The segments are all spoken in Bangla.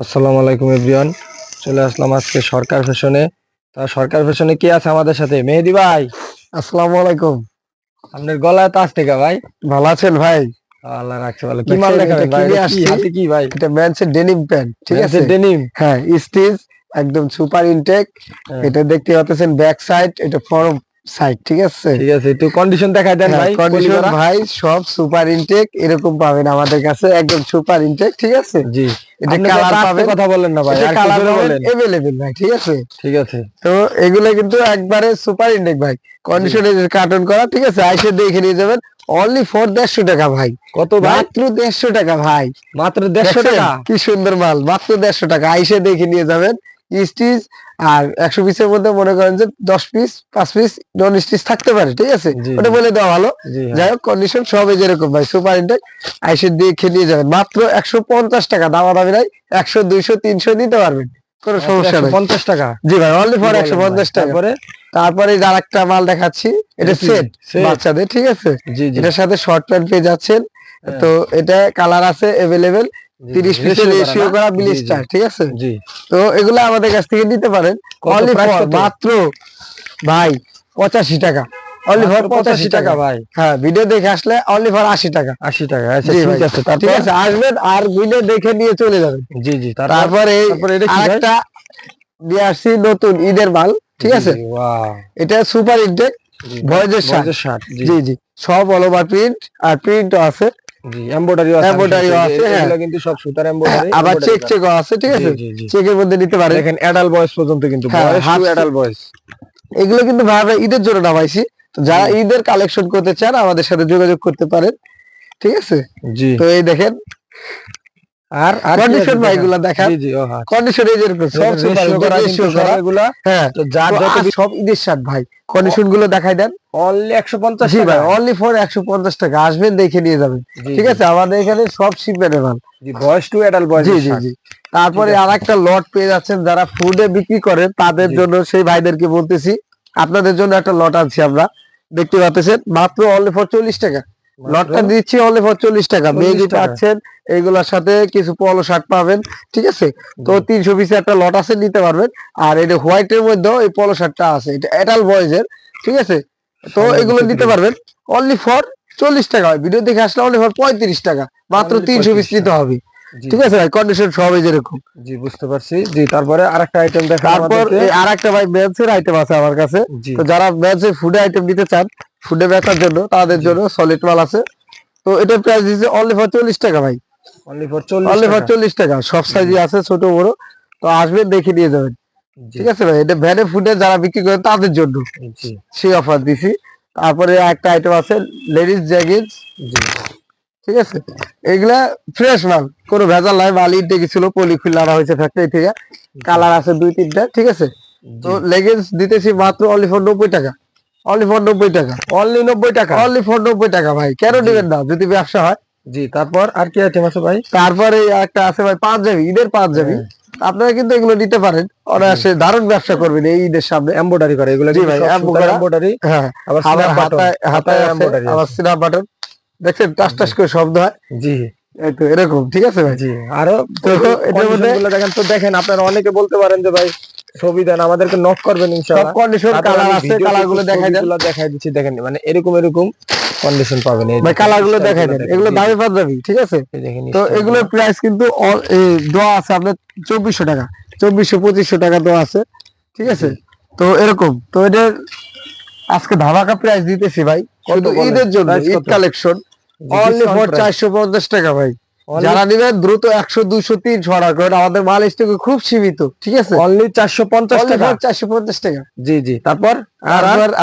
আসসালামু আলাইকুম এভরিওয়ান। চলে আসলাম আজকে সরকার ফ্যাশনে। তা সরকার ফ্যাশনে কে আছে আমাদের সাথে? মেহেদি ভাই, আসসালামু আলাইকুম। আপনার গলায় তো আসতে ভাই। ভালো আছেন ভাই? আল্লাহ রাখছে ভালো। কি মাল দেখাবেন ভাই? এটা কি হাতে কি ভাই? এটা মেন্সের ডেনিম প্যান্ট, ঠিক আছে? মেন্সের ডেনিম। হ্যাঁ, স্টিচ একদম সুপার ইনটেক। এটা দেখতে পাচ্ছেন ব্যাক সাইড, এটা ফ্রন্ট সাইড, ঠিক আছে? ঠিক আছে, একটু কন্ডিশন দেখাই দেন ভাই। কন্ডিশন ভাই সব সুপার ইনটেক, এরকম পাবেন আমাদের কাছে, একদম সুপার ইনটেক, ঠিক আছে? জি, এটা আপনি কালার পাবেন, কথা বলেন না ভাই, এটা আর কালার কিছু পাবেন বলেন। अवेलेबल ভাই, ঠিক আছে? ঠিক আছে। তো এগুলো কিন্তু একবারে সুপার ইনটেক ভাই, কন্ডিশনে কার্টন করা, ঠিক আছে? আইসে দেখে নিয়ে যাবেন। অনলি ফর 150 টাকা ভাই। কত ভাই? মাত্র 150 টাকা ভাই। মাত্র 150 টাকা? কি সুন্দর মাল, মাত্র 150 টাকা। আইসে দেখে নিয়ে যাবেন। স্টিচ আর 100 পিসের মধ্যে মনে করেন যে 10 পিস 5 পিস নন স্টিচ থাকতে পারে, ঠিক আছে? ওটা বলে দেওয়া ভালো। যাই হোক, কন্ডিশন সবই যেরকম ভাই, সুপার ইনটেক। আইসে দেখে নিয়ে যাবেন মাত্র 150 টাকা, দামাদামি নাই। 100 200 300 নিতে পারবেন, কোনো সমস্যা নেই। 150 টাকা? জি ভাই, অনলি ফর 150 টাকা। তারপরে আর একটা মাল দেখাচ্ছি, এটা সেট বাচ্চাদের, ঠিক আছে? এটার সাথে শর্ট প্যান্ট পেয়ে যাচ্ছেন। তো এটা কালার আছে अवेलेबल, 30 পিসের রেশিও করা ব্লিস্টার, ঠিক আছে? তো এগুলো আমাদের কাছ থেকে নিতে পারেন অনলি ফর মাত্র ভাই 85 টাকা। অনলি ফর 85 টাকা ভাই। হ্যাঁ, ভিডিও দেখে আসলে অনলি ফর 80 টাকা। 80 টাকা, আচ্ছা ঠিক আছে। ঠিক আছে, আসবেন আর ভিডিও দেখে নিয়ে চলে যাবেন। জি জি। তারপরে এটা কি ভাই? আরেকটা নিয়ে আসছি নতুন ঈদের মাল, ঠিক আছে? এটা সুপার ইনটেক ভয়েজের শার্ট। জি জি, সব অল ওভার প্রিন্ট, আর প্রিন্টও আছে। জি, এমব্রয়ডারিও আছে। হ্যাঁ, এগুলো কিন্তু সব সুতার এমব্রয়ডারি। আবার চেকও আছে, ঠিক আছে? চেকের মধ্যে নিতে পারেন। দেখেন অ্যাডাল্ট বয়স পর্যন্ত, কিন্তু বয়স টু অ্যাডাল্ট বয়স। এগুলো কিন্তু ভাই ঈদের জন্য নামাইছি। তো যারা ঈদের কালেকশন করতে চান আমাদের সাথে যোগাযোগ করতে পারেন, ঠিক আছে? জি। তো এই দেখেন, আর কন্ডিশন ভাইগুলা দেখেন। জি জি, কন্ডিশন এই যেরকম সব সুপার রেশিও করা এগুলা। হ্যাঁ, তো যার যত সব ঈদের শার্ট ভাই, কন্ডিশন গুলো দেখাই দেন। অনলি 150 জি টাকা ভাই, অনলি ফর 150 টাকা। আসবেন, দেখে নিয়ে যাবেন, ঠিক আছে? আমাদের এখানে সব শিপমেন্টের মাল। জি, বয়স টু অ্যাডাল্ট বয়স। জি জি জি। তারপরে আরেকটা লট পেয়ে যাচ্ছেন, যারা ফুডে বিক্রি করেন তাদের জন্য, সেই ভাইদেরকে বলতেছি আপনাদের জন্য একটা লট আনছি আমরা। দেখতে পাচ্ছেন মাত্র অনলি ফর 40 টাকা। লটটা দিচ্ছি অনলি ফর 40 টাকা। মেজি পাচ্ছেন, এইগুলোর সাথে কিছু পলো শার্ট পাবেন, ঠিক আছে? তো 300 পিসের একটা লট আছে, নিতে পারবেন। আর এটা হোয়াইটের মধ্যেও এই পলো শার্টটা আছে, এটা অ্যাডাল্ট বয়েজের, ঠিক আছে? তো এগুলো নিতে পারবেন অনলি ফর 40 টাকা। ভিডিও দেখে আসলে অনলি ফর 35 টাকা। মাত্র 300 পিস নিতে হবে, ঠিক আছে ভাই? কন্ডিশন সবই যেরকম। জি, বুঝতে পারছি। জি, তারপরে আরেকটা আইটেম দেখান আমাদেরকে। তারপর এই আরেকটা ভাই মেন্সের আইটেম আছে আমার কাছে। তো যারা মেন্সের ফুড আইটেম নিতে চান, ফুডে বেচার জন্য, তাদের জন্য সলিড মাল আছে। তো এটার প্রাইস দিচ্ছে অনলি ফর 40 টাকা ভাই। অনলি ফর অনলি ফর 40 টাকা। সব সাইজই আছে, ছোট বড়। তো আসবেন, দেখে নিয়ে যাবেন, ঠিক আছে ভাই? এটা ভ্যানে ফুডে যারা বিক্রি করেন তাদের জন্য সেই অফার দিছি। তারপরে একটা আইটেম আছে লেডিস জ্যাগিন্স, ঠিক আছে? এগুলা ফ্রেশ মাল, কোনো ভেজাল নাই। মাল ইনটেক ছিল, পলি খুলে আনা হয়েছে ফ্যাক্টরি থেকে। কালার আছে 2-3টা, ঠিক আছে? তো লেগিংস দিতেছি মাত্র অনলি ফর 90 টাকা। অনলি ফর 90 টাকা। অনলি 90 টাকা। অনলি ফর 90 টাকা ভাই। কেন দিবেন না যদি ব্যবসা হয়? জি, তারপর আর কি আইটেম আছে ভাই? তারপরে একটা আছে ভাই পাঞ্জাবি, ঈদের পাঞ্জাবি। আপনারা কিন্তু এগুলো নিতে পারেন, অনায়াসে দারুণ ব্যবসা করবেন এই ঈদের সামনে। এমব্রয়ডারি করে এগুলো, জি ভাই, এমব্রয়ডারি। হ্যাঁ, আবার হাতায় এমব্রয়ডারি, আবার সিনা বাটন। দেখছেন টাস টাস করে শব্দ হয়। জি, এই তো এরকম, ঠিক আছে ভাই? জি। আরো তো এটার মধ্যে দেখেন, তো দেখেন আপনারা অনেকে বলতে পারেন যে ভাই ছবি দেন, আমাদেরকে নক করবেন ইনশাআল্লাহ। সব কন্ডিশন কালার আছে, কালারগুলো দেখাই দেন। দেখাই দিচ্ছি, দেখেন মানে এরকম কন্ডিশন পাবেন। এই ভাই কালারগুলো দেখাই দেন, এগুলো দামি পাঞ্জাবি, ঠিক আছে? তো এগুলোর প্রাইস কিন্তু দেওয়া আছে আপনার 2400 টাকা, 2400-2500 টাকা দেওয়া আছে, ঠিক আছে? তো এরকম, তো এটা আজকে ধামাকা প্রাইস দিতেছি ভাই, শুধু ঈদের জন্য, ঈদ কালেকশন। অনলি ফর 450 টাকা ভাই। যারা নিবেন দ্রুত 100 200 300 অর্ডার করেন, আমাদের মাল স্টকে খুব সীমিত, ঠিক আছে? অনলি 450 টাকা। 450 টাকা। জি জি। তারপর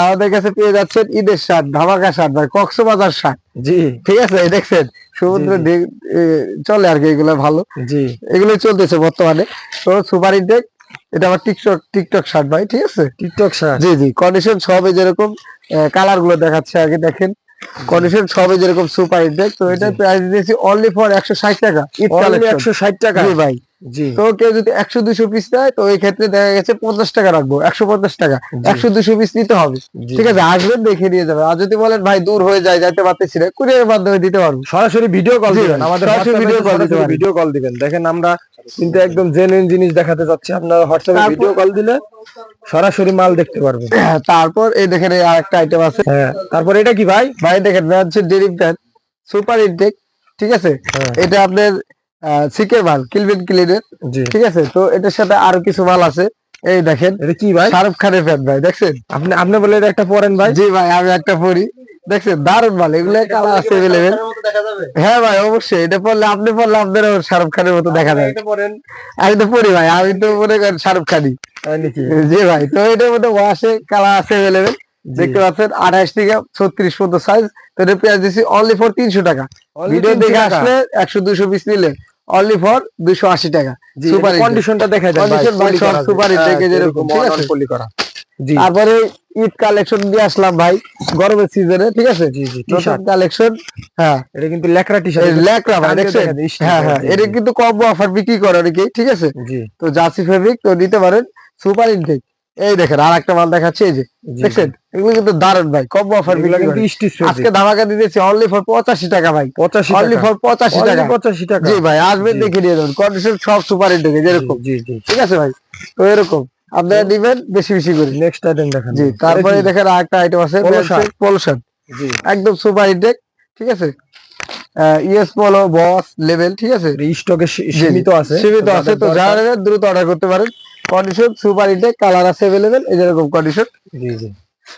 আমাদের কাছে পেয়ে যাচ্ছেন ঈদের শার্ট, ধামাকা শার্ট ভাই, কক্সবাজার শার্ট। জি, ঠিক আছে? দেখছেন সমুদ্র চলে আর কি, এগুলো ভালো। জি, এগুলো চলতেছে বর্তমানে। তো সুপার ইনটেক, এটা আমার টিকটক শার্ট ভাই, ঠিক আছে? TikTok shirt. জি জি, কন্ডিশন সবই যেরকম। কালার গুলো দেখাচ্ছে আগে, দেখেন। কন্ডিশন সবই যেরকম সুপার ইনটেক। তো এটা প্রাইস দিয়েছি অনলি ফর 160 টাকা। ঈদ অনলি কালেকশন 160 টাকা। জি ভাই। জি তো কেউ যদি 100-200 পিস নেয় তো এই ক্ষেত্রে দেখা গেছে 50 টাকা রাখবো, 150 টাকা। জি 100-200 পিস নিতে হবে, জি ঠিক আছে? আসবেন দেখে নিয়ে যাবে। আর যদি বলেন ভাই দূর হয়ে যায়, যাইতে পারতেছি না, কুরিয়ারের মাধ্যমে দিতে পারবো। সরাসরি ভিডিও কল জি দিবেন, ভাই, আমাদের সরাসরি হোয়াটসঅ্যাপে ভিডিও কল দিতে সরাসরি পারেন। ভিডিও কল দিবেন। দেখেন আমরা কিন্তু একদম জেনুইন জিনিস দেখাতে যাচ্ছি, আপনারা হোয়াটসঅ্যাপে তারপর ভিডিও কল দিলে সরাসরি মাল দেখতে পারবেন। তারপর এই দেখেন এই আরেকটা আইটেম আছে হ্যাঁ, তারপর এটা কি ভাই? ভাই, দেখেন হচ্ছে ডেনিম প্যান্ট সুপার ইনটেক, ঠিক আছে? হ্যাঁ এটা আপনার সিকের মাল, কিলবিন ক্লিনের, জি। ঠিক আছে? তো এটার সাথে আরো কিছু মাল আছে। এই দেখেন এটা কি ভাই? শাহরুখ খানের প্যান্ট ভাই, দেখছেন? আপনি আপনি বলে এটা একটা পরেন ভাই। জি ভাই, আমি একটা পরি, দেখছেন? দারুন মাল, এগুলো কালার আছে अवेलेबल। হ্যাঁ ভাই, অবশ্যই এটা পরলে আপনারও শাহরুখ খানের মতো দেখা যায়। এটা পরেন। আমি তো পরি ভাই, আমি তো মনে করেন শাহরুখ খানি। তাই নাকি? জি ভাই, তো এটার মধ্যে ওয়াশে কালার আছে अवेलेबल। জি। দেখতে পাচ্ছেন 28 থেকে 36 পর্যন্ত সাইজ। তো এটা প্রাইস দিছি অনলি ফর 300 টাকা। Only ভিডিও 300 দেখে টাকা। আসলে 100-200 পিস নিলে অনলি ফর 280 টাকা। জি, সুপার কন্ডিশনটা দেখাই দেন ভাই। কন্ডিশন ভাই, পলি সব করা আছে। সুপার হ্যাঁ, ইনটেক যেরকম, ঠিক অন আছে? পলি করা। জি তারপরে ঈদ কালেকশন দিয়ে আসলাম ভাই, গরমের সিজনে, ঠিক আছে? জি জি। নতুন টি-শার্ট, কালেকশন। হ্যাঁ, এটা কিন্তু লেকড়া এই টি-শার্ট। ল্যাকড়া ভাই, দেখছেন? হ্যাঁ হ্যাঁ, এটা কিন্তু কম্বো অফার বিক্রি করে অনেকেই, ঠিক আছে? জি তো জার্সি ফেব্রিক তো নিতে পারেন, সুপার ইনটেক। এই দেখেন আর একটা মাল দেখাচ্ছি, এই যে জি। দেখছেন, এগুলো কিন্তু দারুন ভাই, কম্বো অফার এগুলা বিক্রি কিন্তু করে। স্টিচ আজকে ফেব্রিক। ধামাকা দিতেছি অনলি ফর 85 টাকা ভাই, 85 অনলি টাকা। ফর 85 টাকা। অনলি 85 টাকা। জি ভাই, আসবেন জি। দেখে নিয়ে যাবেন, কন্ডিশন সব সুপার ইনটেক জি যেরকম, জি জি। ঠিক আছে ভাই? তো এরকম আপনারা নিবেন বেশি বেশি করে। নেক্সট আইটেম দেখান জি, ভাই। এটা তারপরে কি? দেখেন আরেকটা আইটেম আছে, Polo shirt। পলুশন, জি। একদম সুপার ইনটেক, ঠিক আছে? ইউএস পলো বস লেভেল, ঠিক আছে? স্টকে জি জি, সীমিত আছে। সীমিত তো আছে, যাদের তো দরকার। যারা নেবেন দ্রুত অর্ডার করতে পারেন। কন্ডিশন সুপার ইনটেক, কালার আছে अवेलेबल, এই যেরকম কন্ডিশন। জি জি।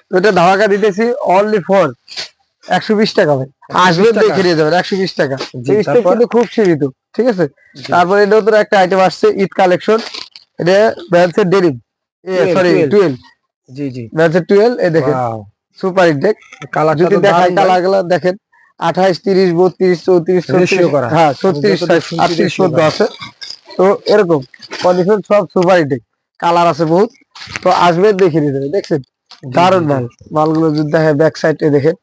তো এটা ধামাকা দিতেছি অনলি ফর 120 টাকা ভাই। 120 আসবেন টাকা। দেখে নিয়ে যাবেন 120 টাকা। জি, স্টক তারপর? কিন্তু খুব সীমিত, ঠিক আছে? জি। তারপরে এটা নতুন একটা আইটেম আসছে ঈদ কালেকশন, এটা ব্র্যান্ডসের ডেনিম, সরি 12। 12, জি জি। ব্র্যান্ডসের 12। এই দেখেন ওয়াও, সুপার ইনটেক। কালারটা যদি তো দেখাই দারুণ ভাই। কালার গুলো দেখেন, 28, 30, 32, 34, রেশিও 36, করা। হ্যাঁ আমি 36, যতদূর শুনছি 38 রেশিও পর্যন্ত করা। আছে। তো এরকম কন্ডিশন সব সুপার ইনটেক, কালার আছে বহুত। তো আসবেন দেখে নিয়ে যাবেন, দেখছেন? জি, দারুন জি, জি। মাল, মালগুলো যদি দেখেন ব্যাক সাইডে দেখেন,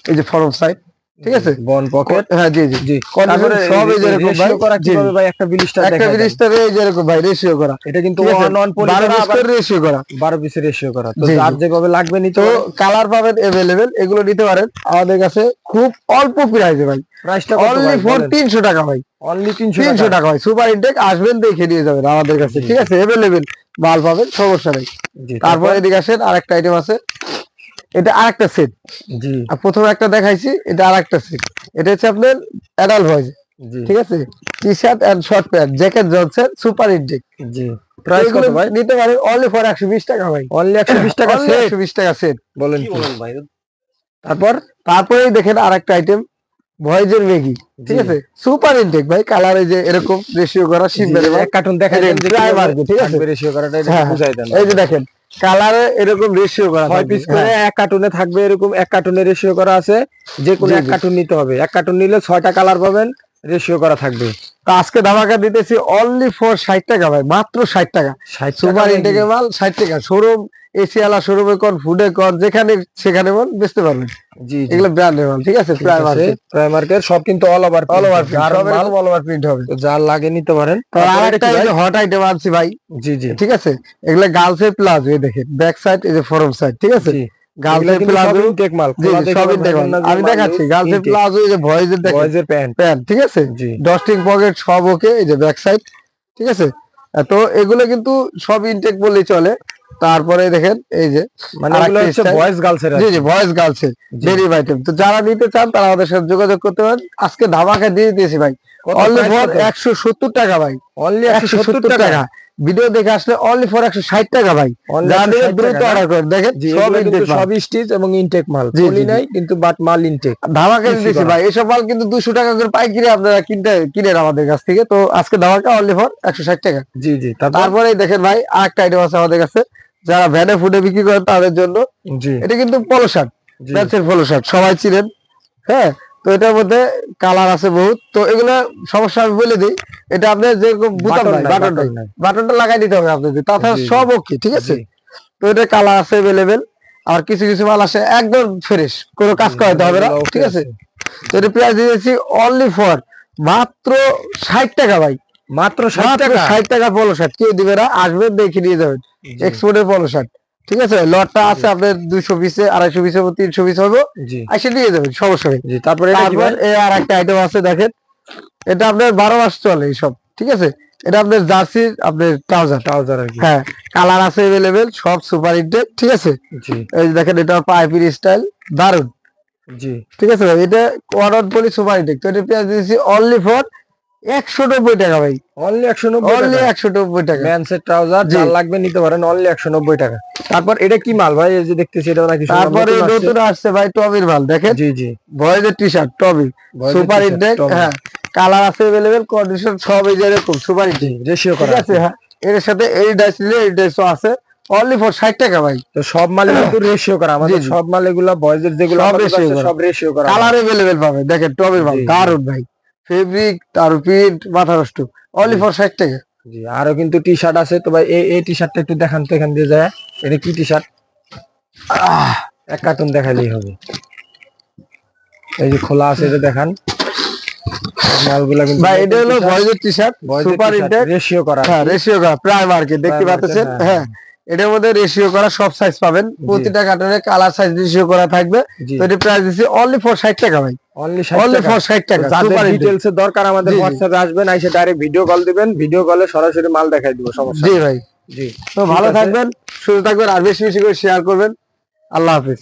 এই যে ফ্রন্ট সাইড, ঠিক আছে? বন পকেট। হ্যাঁ জি জি, জি। কন্ডিশন তারপরে সব এই যেরকম ভাই। রেশিও করা জি কিভাবে ভাই? একটা বিলিস্টার একটা দেখাই দেন। জিনিসটারে এই যেরকম ভাই রেশিও করা, এটা কিন্তু ঠিক আছে? অন পলি 12 করা, পিস আবার করে রেশিও করা। 12 পিসের রেশিও করা। তো জি, যার জি। যেভাবে লাগবে নিতে তো পারেন। কালার পাবেন अवेलेबल, এগুলো নিতে পারেন আমাদের কাছে খুব অল্প প্রাইসে ভাই, প্রাইসটা কত অনলি ভাই ফর বলেন? 300 টাকা ভাই। অনলি 300 300 টাকা। টাকা ভাই, সুপার ইনটেক। আসবেন দেখে নিয়ে যাবেন আমাদের কাছে, জি, ঠিক আছে? अवेलेबल মাল পাবেন, সমস্যা নেই। জি। তারপর এদিকে আসেন, আরেকটা আইটেম আছে, এটা আরেকটা সেট। জি আর প্রথমে একটা দেখাইছি, এটা আরেকটা সেট। এটা হচ্ছে আপনার অ্যাডাল্ট ভয়েস, জি ঠিক আছে? T shirt and short pant, jacket Johnson, super intake. জি। প্রাইস কত ভাই? নিতে পারেন অনলি ফর 120 টাকা ভাই, অনলি 120 টাকা অনলি সেট। 120 টাকা সেট। বলেন কি? তারপর? তারপরেই দেখেন আরেকটা আইটেম, ভয়েজের ম্যাগি, ঠিক জি। আছে? সুপার ইনটেক ভাই, কালার এই যে এরকম রেশিও করা, জি, শিপবের এক কার্টুন দেখাই দেন যে প্রায় কিভাবে মার্কেট, ঠিক আছে? থাকবে রেশিও করাটা, এটা হ্যাঁ একটু বুঝাই দেন। এই যে দেখেন কালারে এরকম রেশিও করা 6 থাকবে, পিস করে হ্যাঁ। এক কার্টুনে থাকবে, এরকম এক কার্টুনে রেশিও করা আছে। যে কোনো জি, এক জি। কার্টুন নিতে হবে। এক কার্টুন নিলে 6টা কালার পাবেন, রেশিও করা থাকবে। তো আজকে ধামাকা দিতেছি অনলি ফর 60 টাকা ভাই, মাত্র 60 টাকা। 60 টাকা সুপার নাকি? ইনটেকের মাল 60 টাকা। শোরুম, এসিয়ালা শোরুমে কোন, ফুডে কোন, যেখানে সেখানে বল বেচতে পারবেন। জি জি। এগুলো ব্র্যান্ডের মাল, ঠিক আছে? ঠিক প্রায় আছে, মার্কেট, প্রাইমার্কের সব কিন্তু all over all over print, যার সব মাল, এরকম অল ওভার প্রিন্ট হবে। তো যার লাগে নিতে পারেন। তো তারপরে এটা আরেকটা কি এই ভাই? যে হট আইটেম আনছি ভাই, জি জি ঠিক আছে? এগুলা গার্লসের প্লাজো, এই দেখেন ব্যাক সাইড, এই যে ফরম সাইড, ঠিক আছে? জি। এগুলা গার্লসের কিন্তু সব প্লাজো, ইনটেক মাল। জি খোলা জি, দেখে সব আবার ইনটেক ভাবেন না যে আমি মাল দেখাচ্ছি। লুজ। গার্লসের ইনটেক, প্লাজো, এই যে ভয়েজের দেখেন বয়েজের প্যান্ট। প্যান্ট, ঠিক আছে? জি ডস্টিং পকেট সব ওকে, এই যে ব্যাক সাইড, ঠিক আছে? তো এগুলো কিন্তু সব ইনটেক বললেই চলে। তারপরে দেখেন এই যে মানে এগুলো আরেকটা হচ্ছে style, বয়েজ গার্লসের। জি জি, ভয়েস গার্লসের জি। Denim item. তো যারা নিতে চান তারা আমাদের সাথে যোগাযোগ করতে পারেন। আজকে ধামাকা দিয়ে দিয়েছি ভাই, কত অনলি প্রাইস ফর কত? 170 টাকা ভাই, অনলি 170 170 টাকা। টাকা। ভিডিও দেখে আসলে অনলি ফর 160 টাকা ভাই। অনলি যারা নেবেন 160 দ্রুত টাকা না? অর্ডার করেন, দেখেন জি, সব এগুলো ইনটেক কিন্তু মাল, সব স্টিচ এবং ইনটেক মাল। জি, পলি জি, জি। নাই কিন্তু, বাট মাল ইনটেক। ধামাকা পিসি দিতেছি করা। ভাই, এসব মাল কিন্তু 200 টাকা করে পাইকারি আপনারা কিনেন আমাদের কাছ থেকে। তো আজকে ধামাকা অনলি ফর 160 টাকা। জি জি। তারপর? তারপরে দেখেন ভাই আরেকটা আইটেম আছে আমাদের কাছে, যারা ভ্যানে ফুডে বিক্রি করেন তাদের জন্য। জি এটা কিন্তু পলো শার্ট, জি ব্যাচের পলো শার্ট, সবাই চিনেন, হ্যাঁ? তো এটার মধ্যে কালার আছে বহুত। তো এগুলো সমস্যা আমি বলে দিই, এটা আপনার যেরকম বুতাম বাটন নাই, নাই, বাটন বাটন নাই, নাই। বাটনটা লাগাই দিতে হবে আপনাদের, তাছাড়া জি জি সব ওকে, ঠিক আছে? জি তো এটা কালার আছে अवेलेबल। আর কিছু কিছু মাল আসে একদম ফ্রেশ, কোনো কাজ করাতে হবে না, ঠিক আছে। তো এটা প্রাইস দিয়েছি অনলি ফর মাত্র 60 টাকা ভাই, মাত্র 60 টাকা। 60 টাকা পলো শার্ট, কেউ দিবে না, আসবেন দেখে নিয়ে যাবেন, এক্সপোর্টের পলো শার্ট, ঠিক আছে। লটটা আছে আপনার 200 পিসে, 250 পিসে, 300 পিস হবে, জি এসে নিয়ে যাবেন, সমস্যা নেই। জি। তারপরে এটা কি তারপর ভাই? আর একটা আইটেম আছে দেখেন, এটা আপনার 12 মাস চলে এইসব, ঠিক আছে। এটা আপনার জার্সির আপনার ট্রাউজার, ট্রাউজার আর কি। হ্যাঁ, কালার আছে अवेलेबल, সব সুপার হিটেড, ঠিক আছে। জি এই যে দেখেন, এটা পাইপির স্টাইল, দারুন, জি। ঠিক আছে ভাই। এটা ওয়ার্ড পলি সুপার হিটেড, তো এটা প্রাইস দিয়েছি অনলি ফর 190 টাকা ভাই, অনলি 190 অনলি টাকা। 190 টাকা। ম্যানসের ট্রাউজার জি। যার লাগবে নিতে পারেন, অনলি 190 টাকা। তারপর এটা কি মাল ভাই? এই যে দেখতেছি এটা নাকি শুনলাম তারপরে নতুন আসছে। নতুন আসছে ভাই টমির মাল, দেখেন জি জি। বয়েজের টি শার্ট টমি, Boys এর সুপার t-shirt, হিটেড, Tommy। হ্যাঁ, কালার আছে अवेलेबल, কন্ডিশন সব এই যে এরকম সুপার হিটেড, রেশিও ঠিক করা আছে। হ্যাঁ, এর সাথে এই ডাইস নিলে এই ডাইসও আছে, অনলি ফর 60 টাকা ভাই। তো সব মালে কিন্তু রেশিও করা, আমাদের জি। সব মাল এগুলা বয়েজের যেগুলো সব আমাদের ratio কাছে করা। সব রেশিও করা। কালার अवेलेबल পাবে, দেখেন টমির মাল জি, জি। দারুন ভাই, ফেব্রিক তার প্রিন্ট মাথা নষ্ট, অনলি জি। ফর 60 টাকা। জি, আরো কিন্তু টি শার্ট আছে। তো ভাই এই টি শার্টটা একটু দেখান তো, এখান দিয়ে যায়। এটা কি টি শার্ট? এক কার্টুন দেখাইলেই হবে। এই যে খোলা আছে, এটা দেখান। মালগুলা কিন্তু ভাই এটা হলো বয়েজের T shirt, super heated, ratio করা। হ্যাঁ, রেশিও করা, প্রায় মার্কেট দেখতে Prime market, পাচ্ছেন, হ্যাঁ। হ্যাঁ। এটার মধ্যে রেশিও করা সব সাইজ পাবেন, প্রতিটা কার্টনে কালার সাইজ রেশিও করা থাকবে। জি। তো এটা প্রাইস দিচ্ছি অনলি ফর 60 টাকা ভাই, অনলি অনলি 60 ফর টাকা। 60 টাকা, যাদের সুপার হিটেড। ডিটেইলস এর দরকার আমাদের জি, জি। হোয়াটসঅ্যাপে আসবেন, আইসে ডাইরেক্ট ভিডিও কল দিবেন, ভিডিও কলে সরাসরি মাল দেখাই দিব, সমস্যা জি নেই। ভাই, জি। তো ভালো থাকবেন, সুস্থ থাকবেন, আর বেশি বেশি করে শেয়ার করবেন। আল্লাহ হাফেজ।